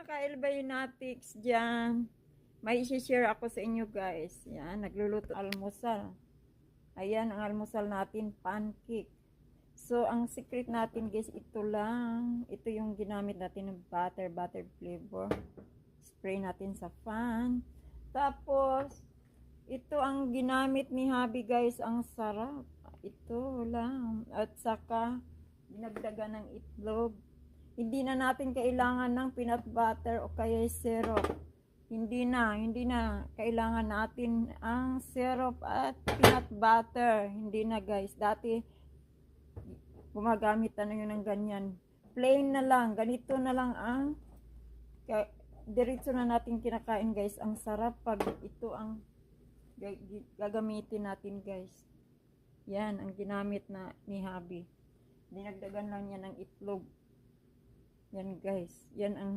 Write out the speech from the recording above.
ka-Elbainatics dyan. May isi-share ako sa inyo guys. Yan, nagluluto almusal. Ayan ang almusal natin, pancake. So, ang secret natin guys, ito lang. Ito yung ginamit natin ng butter flavor. Spray natin sa fan. Tapos, ito ang ginamit ni Habi guys, ang sarap. Ito lang. At saka, dinagdagan ng itlog. Hindi na natin kailangan ng peanut butter o kaya syrup. Hindi na kailangan natin ang syrup at peanut butter. Hindi na guys. Dati gumagamit na yun ng ganyan. Plain na lang. Ganito na lang ang diretso na natin kinakain guys. Ang sarap pag ito ang gagamitin natin guys. Yan ang ginamit na ni Habi. Dinagdagan lang niya ng itlog. Yan guys. Yan ang